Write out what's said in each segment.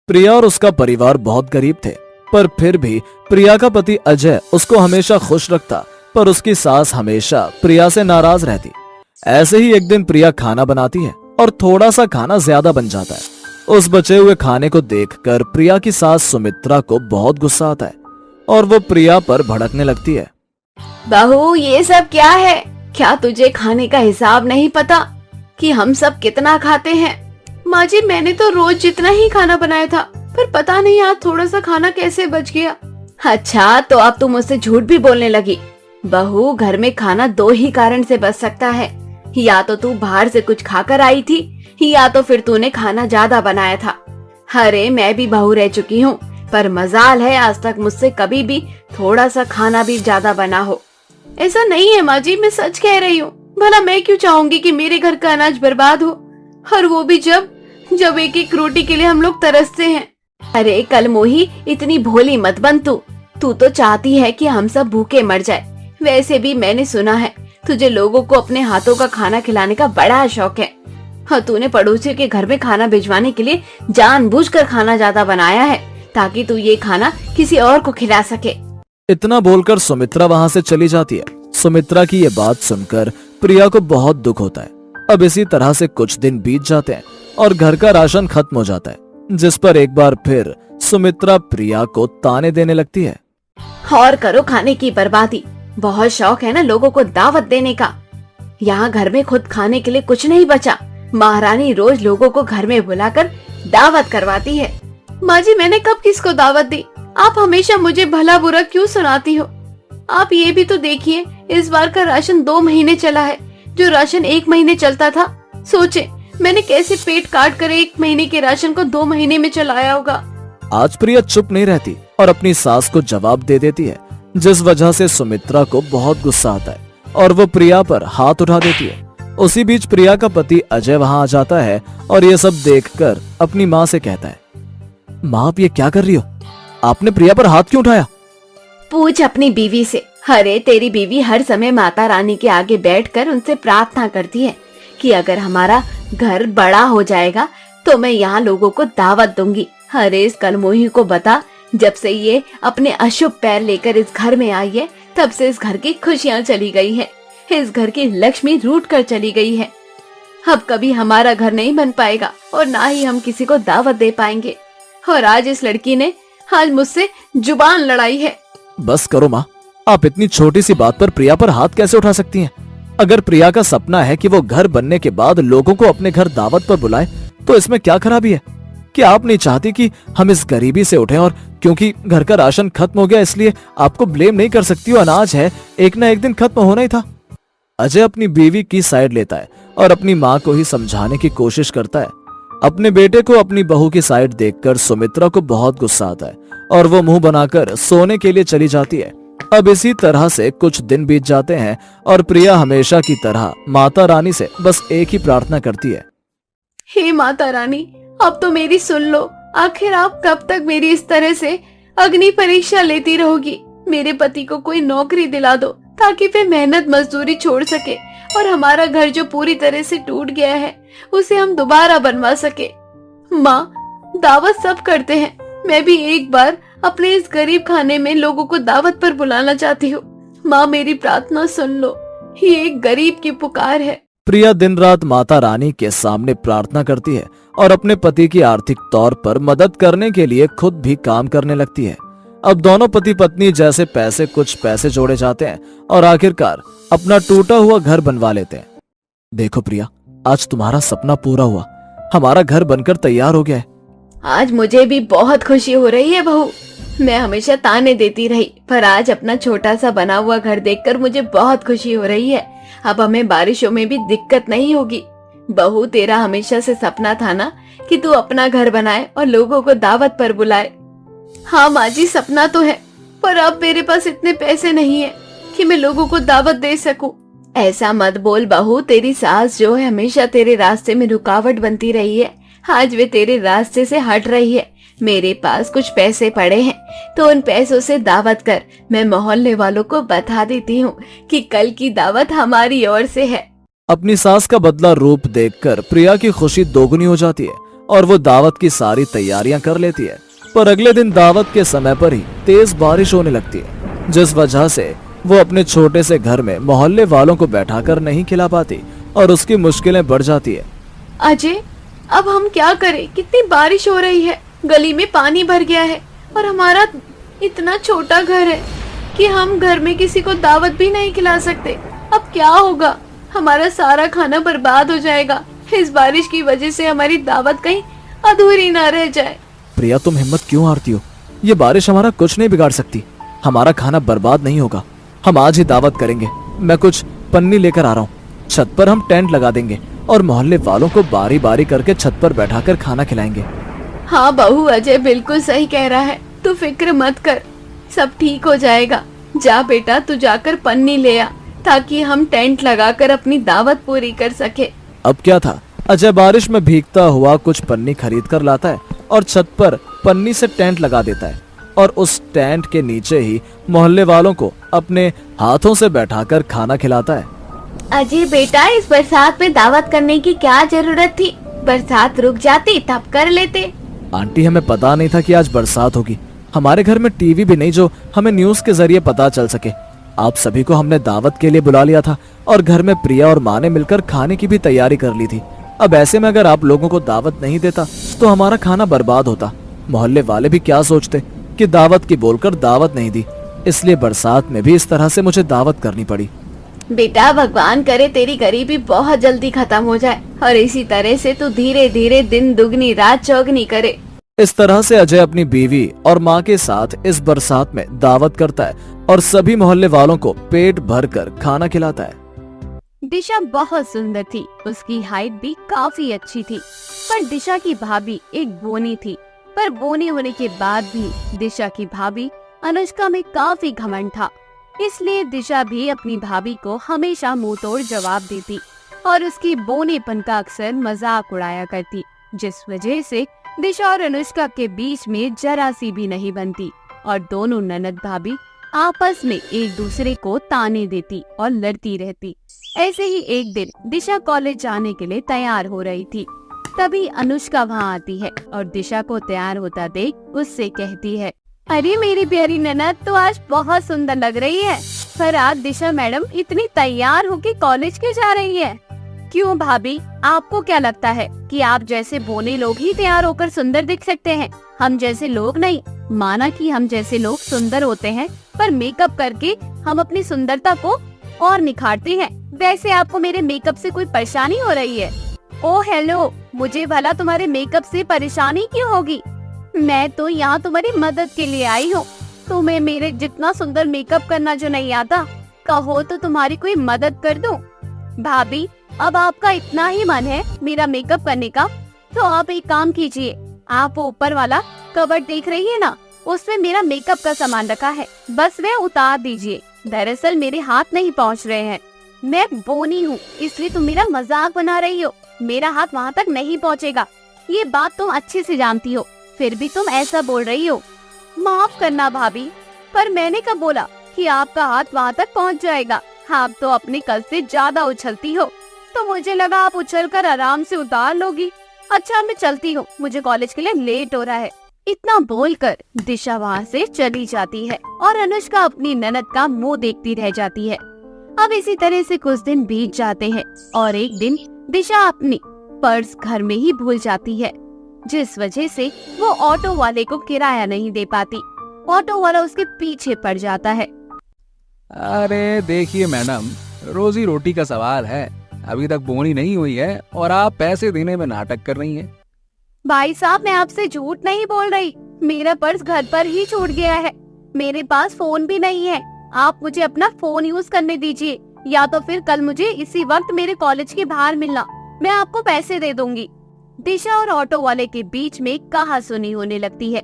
प्रिया और उसका परिवार बहुत गरीब थे, पर फिर भी प्रिया का पति अजय उसको हमेशा खुश रखता, पर उसकी सास हमेशा प्रिया से नाराज रहती। ऐसे ही एक दिन प्रिया खाना बनाती है और थोड़ा सा खाना ज्यादा बन जाता है। उस बचे हुए खाने को देखकर प्रिया की सास सुमित्रा को बहुत गुस्सा आता है और वो प्रिया पर भड़कने लगती है। बहू, ये सब क्या है? क्या तुझे खाने का हिसाब नहीं पता कि हम सब कितना खाते हैं? माँ जी, मैंने तो रोज जितना ही खाना बनाया था, पर पता नहीं आज थोड़ा सा खाना कैसे बच गया। अच्छा, तो अब तुम मुझसे झूठ भी बोलने लगी। बहू, घर में खाना दो ही कारण से बच सकता है, या तो तू बाहर से कुछ खाकर आई थी, या तो फिर तूने खाना ज्यादा बनाया था। अरे, मैं भी बहू रह चुकी हूँ, पर मजाल है आज तक मुझसे कभी भी थोड़ा सा खाना भी ज्यादा बना हो। ऐसा नहीं है माँ जी, मैं सच कह रही हूँ। भला मैं क्यों चाहूंगी कि मेरे घर का अनाज बर्बाद हो, और वो भी जब एक एक रोटी के लिए हम लोग तरसते हैं। अरे कल मोही, इतनी भोली मत बन तू तो चाहती है कि हम सब भूखे मर जाए। वैसे भी मैंने सुना है तुझे लोगों को अपने हाथों का खाना खिलाने का बड़ा शौक है। हाँ, तूने पड़ोसियों के घर में खाना भिजवाने के लिए जानबूझकर खाना ज्यादा बनाया है, ताकि तू ये खाना किसी और को खिला सके। इतना बोलकर सुमित्रा वहाँ से चली जाती है। सुमित्रा की ये बात सुनकर प्रिया को बहुत दुख होता है। अब इसी तरह से कुछ दिन बीत जाते हैं और घर का राशन खत्म हो जाता है, जिस पर एक बार फिर सुमित्रा प्रिया को ताने देने लगती है। और करो खाने की बर्बादी। बहुत शौक है ना लोगों को दावत देने का। यहाँ घर में खुद खाने के लिए कुछ नहीं बचा। महारानी रोज लोगों को घर में बुलाकर दावत करवाती है। माँ जी, मैंने कब किसको दावत दी? आप हमेशा मुझे भला बुरा क्यों सुनाती हो? आप ये भी तो देखिए, इस बार का राशन 2 महीने चला है, जो राशन 1 महीने चलता था। सोचे मैंने कैसे पेट काट कर 1 महीने के राशन को 2 महीने में चलाया होगा। आज प्रिया चुप नहीं रहती और अपनी सास को जवाब दे देती है, जिस वजह से सुमित्रा को बहुत गुस्सा आता है और वो प्रिया पर हाथ उठा देती है। उसी बीच प्रिया का पति अजय वहाँ आ जाता है और ये सब देखकर अपनी माँ से कहता है, माँ आप ये क्या कर रही हो? आपने प्रिया पर हाथ क्यों उठाया? पूछ अपनी बीवी से। अरे तेरी बीवी हर समय माता रानी के आगे बैठकर उनसे प्रार्थना करती है कि अगर हमारा घर बड़ा हो जाएगा तो मैं यहाँ लोगों को दावत दूंगी। अरे इस कलमोही को बता, जब से ये अपने अशुभ पैर लेकर इस घर में आई है, तब से इस घर की खुशियाँ चली गई है। इस घर की लक्ष्मी रूठ कर चली गई है। अब कभी हमारा घर नहीं बन पाएगा और ना ही हम किसी को दावत दे पाएंगे। और आज इस लड़की ने आज मुझसे जुबान लड़ाई है। बस करो माँ, आप इतनी छोटी सी बात पर प्रिया पर हाथ कैसे उठा सकती हैं? अगर प्रिया का सपना है कि वो घर बनने के बाद लोगों को अपने घर दावत पर बुलाए, तो इसमें क्या खराबी है? क्या आप नहीं चाहती कि हम इस गरीबी से उठें? और क्योंकि घर का राशन खत्म हो गया इसलिए आपको ब्लेम नहीं कर सकती हो। अनाज है, एक ना एक दिन खत्म होना ही था। अजय अपनी बीवी की साइड लेता है और अपनी माँ को ही समझाने की कोशिश करता है। अपने बेटे को अपनी बहू की साइड देखकर सुमित्रा को बहुत गुस्सा आता है और वो मुंह बनाकर सोने के लिए चली जाती है। अब इसी तरह से कुछ दिन बीत जाते हैं और प्रिया हमेशा की तरह माता रानी से बस एक ही प्रार्थना करती है, हे माता रानी, अब तो मेरी सुन लो। आखिर आप कब तक मेरी इस तरह से अग्नि परीक्षा लेती रहोगी? मेरे पति को कोई नौकरी दिला दो ताकि वे मेहनत मजदूरी छोड़ सके और हमारा घर जो पूरी तरह से टूट गया है उसे हम दोबारा बनवा सके। माँ, दावत सब करते हैं, मैं भी एक बार अपने इस गरीब खाने में लोगों को दावत पर बुलाना चाहती हूँ। माँ, मेरी प्रार्थना सुन लो, ये एक गरीब की पुकार है। प्रिया दिन रात माता रानी के सामने प्रार्थना करती है और अपने पति की आर्थिक तौर पर मदद करने के लिए खुद भी काम करने लगती है। अब दोनों पति पत्नी जैसे कुछ पैसे जोड़े जाते हैं और आखिरकार अपना टूटा हुआ घर बनवा लेते हैं। देखो प्रिया, आज तुम्हारा सपना पूरा हुआ, हमारा घर बनकर तैयार हो गया है। आज मुझे भी बहुत खुशी हो रही है बहू। मैं हमेशा ताने देती रही, पर आज अपना छोटा सा बना हुआ घर देखकर मुझे बहुत खुशी हो रही है। अब हमें बारिशों में भी दिक्कत नहीं होगी। बहू, तेरा हमेशा से सपना था ना कि तू अपना घर बनाए और लोगों को दावत पर बुलाए। हाँ माँ जी, सपना तो है, पर अब मेरे पास इतने पैसे नहीं है कि मैं लोगों को दावत दे सकूं। ऐसा मत बोल बहू, तेरी सास जो है हमेशा तेरे रास्ते में रुकावट बनती रही है, आज वे तेरे रास्ते से हट रही है। मेरे पास कुछ पैसे पड़े हैं, तो उन पैसों से दावत कर। मैं मोहल्ले वालों को बता देती हूँ कि कल की दावत हमारी ओर से है। अपनी सास का बदला रूप देखकर प्रिया की खुशी दोगुनी हो जाती है और वो दावत की सारी तैयारियां कर लेती है। पर अगले दिन दावत के समय पर ही तेज बारिश होने लगती है, जिस वजह से वो अपने छोटे से घर में मोहल्ले वालों को बैठाकर नहीं खिला पाती और उसकी मुश्किलें बढ़ जाती है। अजय, अब हम क्या करें? कितनी बारिश हो रही है, गली में पानी भर गया है और हमारा इतना छोटा घर है कि हम घर में किसी को दावत भी नहीं खिला सकते। अब क्या होगा? हमारा सारा खाना बर्बाद हो जाएगा। इस बारिश की वजह से हमारी दावत कहीं अधूरी ना रह जाए। प्रिया, तुम हिम्मत क्यों हारती हो? ये बारिश हमारा कुछ नहीं बिगाड़ सकती। हमारा खाना बर्बाद नहीं होगा। हम आज ही दावत करेंगे। मैं कुछ पन्नी लेकर आ रहा हूँ। छत पर हम टेंट लगा देंगे और मोहल्ले वालों को बारी बारी करके छत पर बैठाकर खाना खिलाएंगे। हाँ बहू, अजय बिल्कुल सही कह रहा है। तू फिक्र मत कर, सब ठीक हो जाएगा। जा बेटा, तू जाकर पन्नी ले आ ताकि हम टेंट लगाकर अपनी दावत पूरी कर सके। अब क्या था, अजय बारिश में भीगता हुआ कुछ पन्नी खरीद कर लाता है और छत पर पन्नी से टेंट लगा देता है और उस टेंट के नीचे ही मोहल्ले वालों को अपने हाथों से बैठाकर खाना खिलाता है। अजय बेटा, इस बरसात में दावत करने की क्या जरूरत थी? बरसात रुक जाती तब कर लेते। आंटी, हमें पता नहीं था कि आज बरसात होगी। हमारे घर में टीवी भी नहीं जो हमें न्यूज के जरिए पता चल सके। आप सभी को हमने दावत के लिए बुला लिया था और घर में प्रिया और माँ ने मिलकर खाने की भी तैयारी कर ली थी। अब ऐसे में अगर आप लोगों को दावत नहीं देता तो हमारा खाना बर्बाद होता। मोहल्ले वाले भी क्या सोचते कि दावत की बोलकर दावत नहीं दी, इसलिए बरसात में भी इस तरह से मुझे दावत करनी पड़ी। बेटा, भगवान करे तेरी गरीबी बहुत जल्दी खत्म हो जाए और इसी तरह से तू धीरे धीरे दिन दुगनी रात चौगनी करे। इस तरह से अजय अपनी बीवी और माँ के साथ इस बरसात में दावत करता है और सभी मोहल्ले वालों को पेट भर कर खाना खिलाता है। दिशा बहुत सुंदर थी, उसकी हाइट भी काफी अच्छी थी, पर दिशा की भाभी एक बोनी थी। पर बोनी होने के बाद भी दिशा की भाभी अनुष्का में काफी घमंड था, इसलिए दिशा भी अपनी भाभी को हमेशा मुंह तोड़ जवाब देती और उसकी बोनेपन का अक्सर मजाक उड़ाया करती, जिस वजह से दिशा और अनुष्का के बीच में जरा सी भी नहीं बनती और दोनों ननद भाभी आपस में एक दूसरे को ताने देती और लड़ती रहती। ऐसे ही एक दिन दिशा कॉलेज जाने के लिए तैयार हो रही थी, तभी अनुष्का वहाँ आती है और दिशा को तैयार होता देख उससे कहती है, अरे मेरी प्यारी ननद, तो आज बहुत सुंदर लग रही है। पर आज दिशा मैडम इतनी तैयार होके कॉलेज क्यों जा रही है? क्यों भाभी, आपको क्या लगता है कि आप जैसे बोने लोग ही तैयार होकर सुंदर दिख सकते हैं, हम जैसे लोग नहीं? माना कि हम जैसे लोग सुंदर होते हैं, पर मेकअप करके हम अपनी सुंदरता को और निखारते हैं। वैसे आपको मेरे मेकअप से कोई परेशानी हो रही है? ओह हेलो, मुझे भला तुम्हारे मेकअप से परेशानी क्यों होगी? मैं तो यहाँ तुम्हारी मदद के लिए आई हूँ। तुम्हें मेरे जितना सुंदर मेकअप करना जो नहीं आता, कहो तो तुम्हारी कोई मदद कर दूं। भाभी, अब आपका इतना ही मन है मेरा मेकअप करने का, तो आप एक काम कीजिए, आप वो ऊपर वाला कबर्ड देख रही है ना, उसमें मेरा मेकअप का सामान रखा है, बस वह उतार दीजिए। दरअसल मेरे हाथ नहीं पहुंच रहे हैं, मैं बोनी हूँ, इसलिए तुम मेरा मजाक बना रही हो। मेरा हाथ वहाँ तक नहीं पहुँचेगा, ये बात तुम अच्छे से जानती हो, फिर भी तुम ऐसा बोल रही हो। माफ करना भाभी, पर मैंने कब बोला कि आपका हाथ वहाँ तक पहुँच जाएगा? आप तो अपने कल से ज्यादा उछलती हो, तो मुझे लगा आप उछलकर आराम से उतार लोगी। अच्छा, मैं चलती हूँ, मुझे कॉलेज के लिए लेट हो रहा है। इतना बोलकर दिशा वहाँ से चली जाती है और अनुष्का अपनी ननद का मुंह देखती रह जाती है। अब इसी तरह से कुछ दिन बीत जाते हैं और एक दिन दिशा अपनी पर्स घर में ही भूल जाती है, जिस वजह से वो ऑटो वाले को किराया नहीं दे पाती। ऑटो वाला उसके पीछे पड़ जाता है। अरे देखिए मैडम, रोजी रोटी का सवाल है, अभी तक बोनी नहीं हुई है और आप पैसे देने में नाटक कर रही हैं। भाई साहब, मैं आपसे झूठ नहीं बोल रही, मेरा पर्स घर पर ही छूट गया है, मेरे पास फोन भी नहीं है। आप मुझे अपना फोन यूज करने दीजिए, या तो फिर कल मुझे इसी वक्त मेरे कॉलेज के बाहर मिलना, मैं आपको पैसे दे दूंगी। दिशा और ऑटो वाले के बीच में कहासुनी होने लगती है,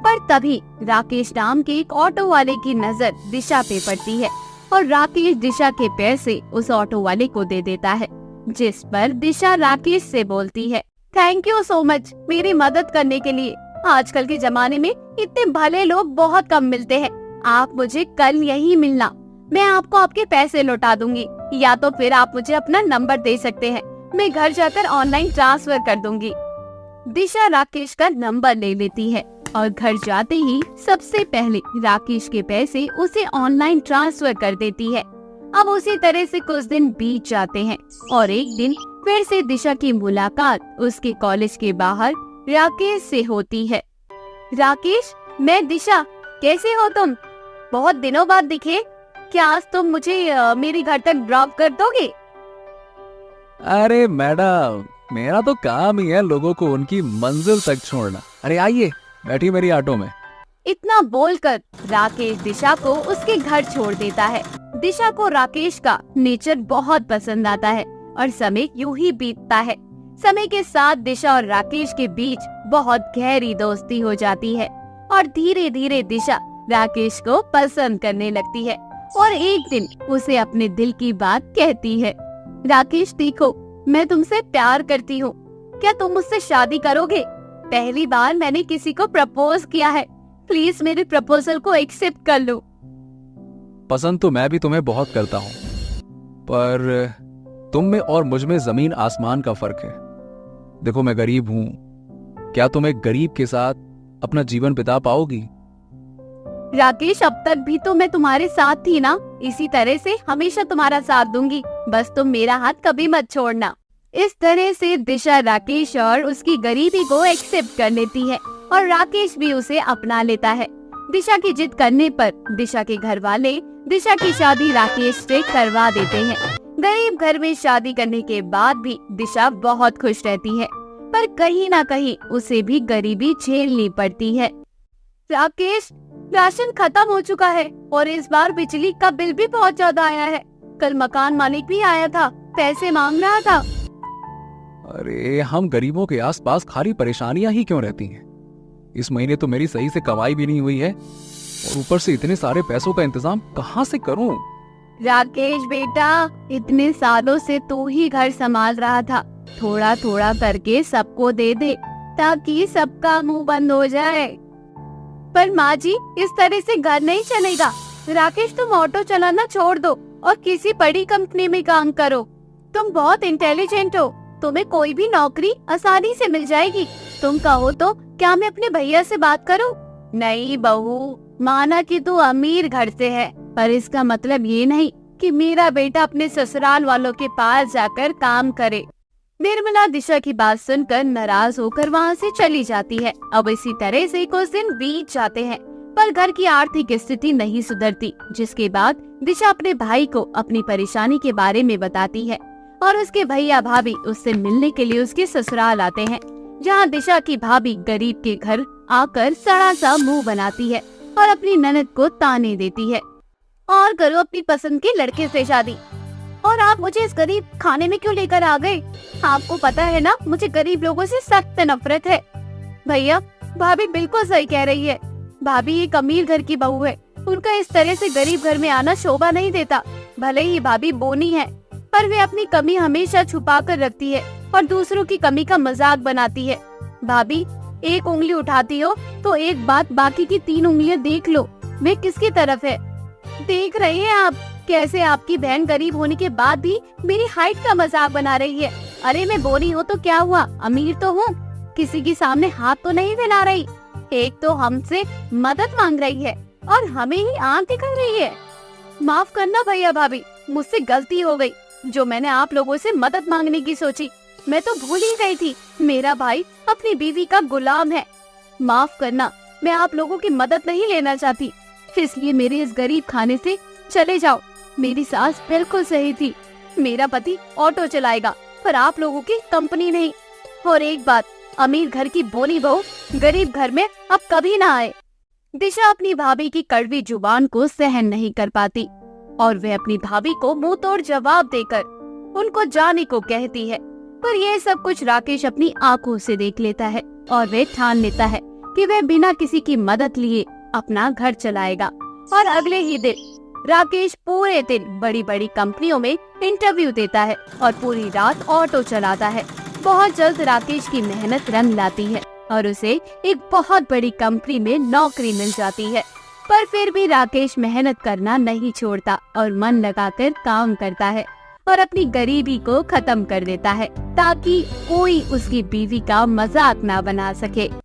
पर तभी राकेश नाम के एक ऑटो वाले की नजर दिशा पे पड़ती है और राकेश दिशा के पैसे उस ऑटो वाले को दे देता है, जिस पर दिशा राकेश से बोलती है, थैंक यू सो मच मेरी मदद करने के लिए। आजकल के जमाने में इतने भले लोग बहुत कम मिलते हैं, आप मुझे कल यहीं मिलना, मैं आपको आपके पैसे लौटा दूंगी, या तो फिर आप मुझे अपना नंबर दे सकते हैं, मैं घर जाकर ऑनलाइन ट्रांसफर कर दूंगी। दिशा राकेश का नंबर ले लेती है और घर जाते ही सबसे पहले राकेश के पैसे उसे ऑनलाइन ट्रांसफर कर देती है। अब उसी तरह से कुछ दिन बीत जाते हैं और एक दिन फिर से दिशा की मुलाकात उसके कॉलेज के बाहर राकेश से होती है। राकेश, मैं दिशा, कैसे हो तुम? बहुत दिनों बाद दिखे। क्या आज तुम मुझे मेरे घर तक ड्रॉप कर दोगे? अरे मैडम, मेरा तो काम ही है लोगों को उनकी मंजिल तक छोड़ना। अरे आइए, बैठी मेरी ऑटो में। इतना बोलकर राकेश दिशा को उसके घर छोड़ देता है। दिशा को राकेश का नेचर बहुत पसंद आता है और समय यूं ही बीतता है। समय के साथ दिशा और राकेश के बीच बहुत गहरी दोस्ती हो जाती है और धीरे धीरे दिशा राकेश को पसंद करने लगती है और एक दिन उसे अपने दिल की बात कहती है। राकेश, देखो, मैं तुमसे प्यार करती हूँ। क्या तुम मुझसे शादी करोगे? पहली बार मैंने किसी को प्रपोज किया है। प्लीज मेरे प्रपोजल को एक्सेप्ट कर लो। पसंद तो मैं भी तुम्हें बहुत करता हूँ, पर तुम में और मुझ में जमीन आसमान का फर्क है। देखो, मैं गरीब हूँ। क्या तुम एक गरीब के साथ अपना जीवन बिता पाओगी? राकेश, अब तक भी तो मैं तुम्हारे साथ थी ना। इसी तरह से हमेशा तुम्हारा साथ दूंगी। बस तुम मेरा हाथ कभी मत छोड़ना। इस तरह से दिशा राकेश और उसकी गरीबी को एक्सेप्ट कर लेती है और राकेश भी उसे अपना लेता है। दिशा की जिद करने पर दिशा के घर वाले दिशा की शादी राकेश से करवा देते हैं। गरीब घर में शादी करने के बाद भी दिशा बहुत खुश रहती है, पर कहीं ना कहीं उसे भी गरीबी झेलनी पड़ती है। राकेश, राशन खत्म हो चुका है और इस बार बिजली का बिल भी बहुत ज्यादा आया है। कल मकान मालिक भी आया था, पैसे मांग रहा था। अरे, हम गरीबों के आसपास खाली परेशानियां ही क्यों रहती हैं? इस महीने तो मेरी सही से कमाई भी नहीं हुई है और ऊपर से इतने सारे पैसों का इंतजाम कहाँ से करूं? राकेश बेटा, इतने सालों से तू ही घर संभाल रहा था। थोड़ा थोड़ा करके सबको दे दे ताकि सबका मुंह बंद हो जाए। पर माँ जी, इस तरह से घर नहीं चलेगा। राकेश, तुम ऑटो चलाना छोड़ दो और किसी बड़ी कंपनी में काम करो। तुम बहुत इंटेलिजेंट हो, तुम्हें कोई भी नौकरी आसानी से मिल जाएगी। तुम कहो तो क्या मैं अपने भैया से बात करूं? नहीं बहू, माना कि तू अमीर घर से है, पर इसका मतलब ये नहीं कि मेरा बेटा अपने ससुराल वालों के पास जाकर काम करे। निर्मला दिशा की बात सुनकर नाराज होकर वहाँ से चली जाती है। अब इसी तरह से कुछ दिन बीत जाते हैं, पर घर की आर्थिक स्थिति नहीं सुधरती, जिसके बाद दिशा अपने भाई को अपनी परेशानी के बारे में बताती है और उसके भैया भाभी उससे मिलने के लिए उसके ससुराल आते हैं, जहाँ दिशा की भाभी गरीब के घर आकर सड़ा सा मुंह बनाती है और अपनी ननद को ताने देती है। और करो अपनी पसंद के लड़के से शादी, और आप मुझे इस गरीब खाने में क्यों लेकर आ गए? आपको पता है ना, मुझे गरीब लोगों से सख्त नफरत है। भैया, भाभी बिल्कुल सही कह रही है। भाभी एक अमीर घर की बहू है, उनका इस तरह से गरीब घर में आना शोभा नहीं देता। भले ही भाभी बोनी है, पर वे अपनी कमी हमेशा छुपा कर रखती है और दूसरों की कमी का मजाक बनाती है। भाभी, एक उंगली उठाती हो तो एक बात, बाकी की 3 उंगलियां देख लो, वे किसकी तरफ है। देख रहे हैं आप कैसे आपकी बहन गरीब होने के बाद भी मेरी हाइट का मजाक बना रही है। अरे मैं बोनी हूँ तो क्या हुआ, अमीर तो हूँ, किसी के सामने हाथ तो नहीं फैला रही। एक तो हमसे मदद मांग रही है और हमें ही आंख दिखा रही है। माफ करना भैया भाभी, मुझसे गलती हो गई जो मैंने आप लोगों से मदद मांगने की सोची। मैं तो भूल ही गई थी, मेरा भाई अपनी बीवी का गुलाम है। माफ करना, मैं आप लोगों की मदद नहीं लेना चाहती, इसलिए मेरे इस गरीब खाने से चले जाओ। मेरी सास बिल्कुल सही थी, मेरा पति ऑटो चलाएगा पर आप लोगों की कंपनी नहीं। और एक बात, अमीर घर की बोनी बहू गरीब घर में अब कभी ना आए। दिशा अपनी भाभी की कड़वी जुबान को सहन नहीं कर पाती और वह अपनी भाभी को मुंह तोड़ जवाब देकर उनको जाने को कहती है। पर यह सब कुछ राकेश अपनी आंखों से देख लेता है और वह ठान लेता है कि वह बिना किसी की मदद लिए अपना घर चलाएगा। और अगले ही दिन राकेश पूरे दिन बड़ी बड़ी कंपनियों में इंटरव्यू देता है और पूरी रात ऑटो चलाता है। बहुत जल्द राकेश की मेहनत रंग लाती है और उसे एक बहुत बड़ी कंपनी में नौकरी मिल जाती है। पर फिर भी राकेश मेहनत करना नहीं छोड़ता और मन लगाकर काम करता है। और अपनी गरीबी को खत्म कर देता है ताकि कोई उसकी बीवी का मजाक ना बना सके।